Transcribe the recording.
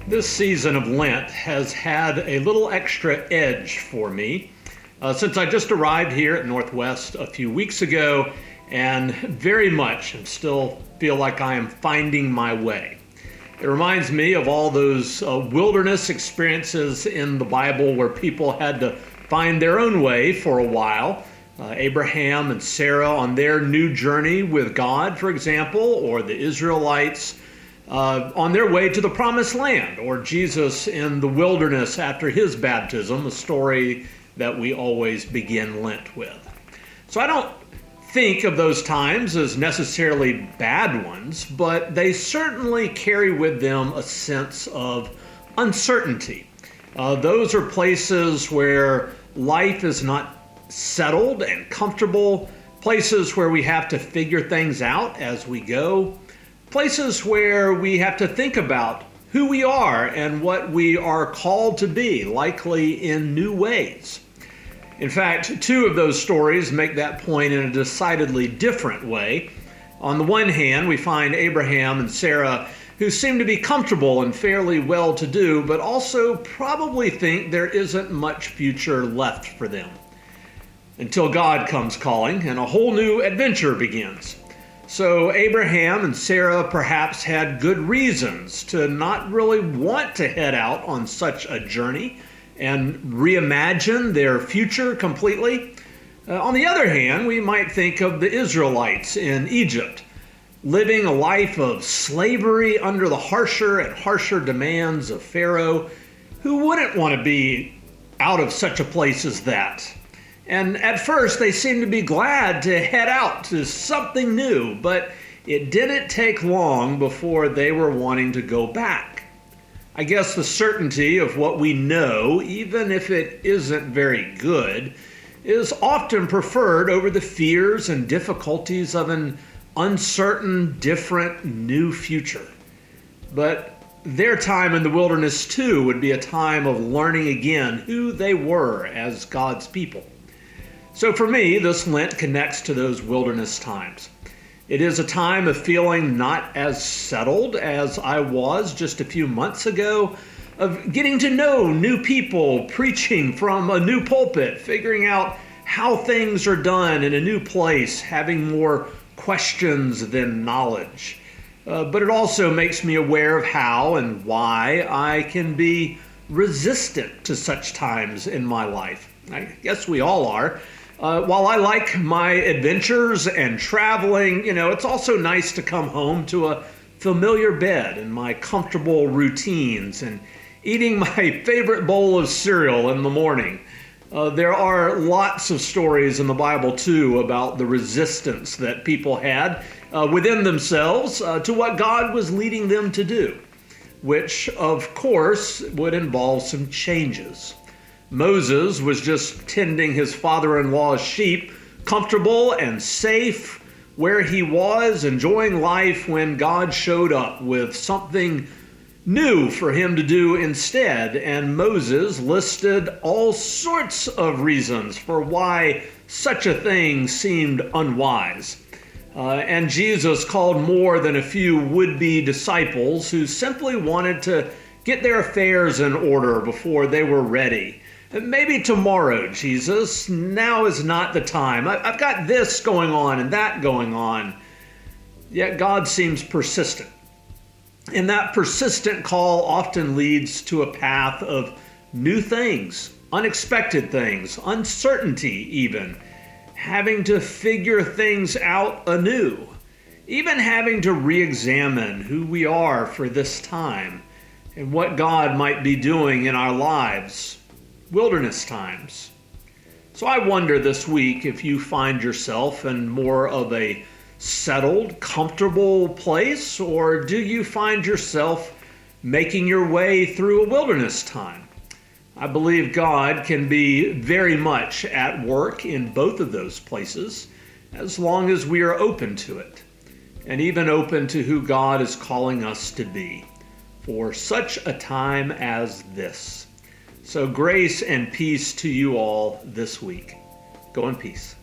This season of Lent has had a little extra edge for me since I just arrived here at Northwest a few weeks ago, and very much still feel like I am finding my way. It reminds me of all those wilderness experiences in the Bible where people had to find their own way for a while. Abraham and Sarah on their new journey with God, for example, or the Israelites on their way to the Promised Land, or Jesus in the wilderness after his baptism, a story that we always begin Lent with. So I don't think of those times as necessarily bad ones, but they certainly carry with them a sense of uncertainty. Those are places where life is not settled and comfortable, places where we have to figure things out as we go, places where we have to think about who we are and what we are called to be, likely in new ways. In fact, two of those stories make that point in a decidedly different way. On the one hand, we find Abraham and Sarah who seem to be comfortable and fairly well-to-do, but also probably think there isn't much future left for them, until God comes calling and a whole new adventure begins. So Abraham and Sarah perhaps had good reasons to not really want to head out on such a journey and reimagine their future completely. On the other hand, we might think of the Israelites in Egypt, living a life of slavery under the harsher and harsher demands of Pharaoh. Who wouldn't want to be out of such a place as that? And at first, they seemed to be glad to head out to something new, but it didn't take long before they were wanting to go back. I guess the certainty of what we know, even if it isn't very good, is often preferred over the fears and difficulties of an uncertain, different, new future. But their time in the wilderness, too, would be a time of learning again who they were as God's people. So for me, this Lent connects to those wilderness times. It is a time of feeling not as settled as I was just a few months ago, of getting to know new people, preaching from a new pulpit, figuring out how things are done in a new place, having more questions than knowledge. But it also makes me aware of how and why I can be resistant to such times in my life. I guess we all are. While I like my adventures and traveling, it's also nice to come home to a familiar bed and my comfortable routines and eating my favorite bowl of cereal in the morning. There are lots of stories in the Bible, too, about the resistance that people had within themselves to what God was leading them to do, which, of course, would involve some changes. Moses was just tending his father-in-law's sheep, comfortable and safe where he was, enjoying life, when God showed up with something new for him to do instead. And Moses listed all sorts of reasons for why such a thing seemed unwise. And Jesus called more than a few would-be disciples who simply wanted to get their affairs in order before they were ready. Maybe tomorrow, Jesus. Now is not the time. I've got this going on and that going on. Yet God seems persistent. And that persistent call often leads to a path of new things, unexpected things, uncertainty even, having to figure things out anew, even having to re-examine who we are for this time and what God might be doing in our lives. Wilderness times. So I wonder this week if you find yourself in more of a settled, comfortable place, or do you find yourself making your way through a wilderness time? I believe God can be very much at work in both of those places, as long as we are open to it, and even open to who God is calling us to be for such a time as this. So grace and peace to you all this week. Go in peace.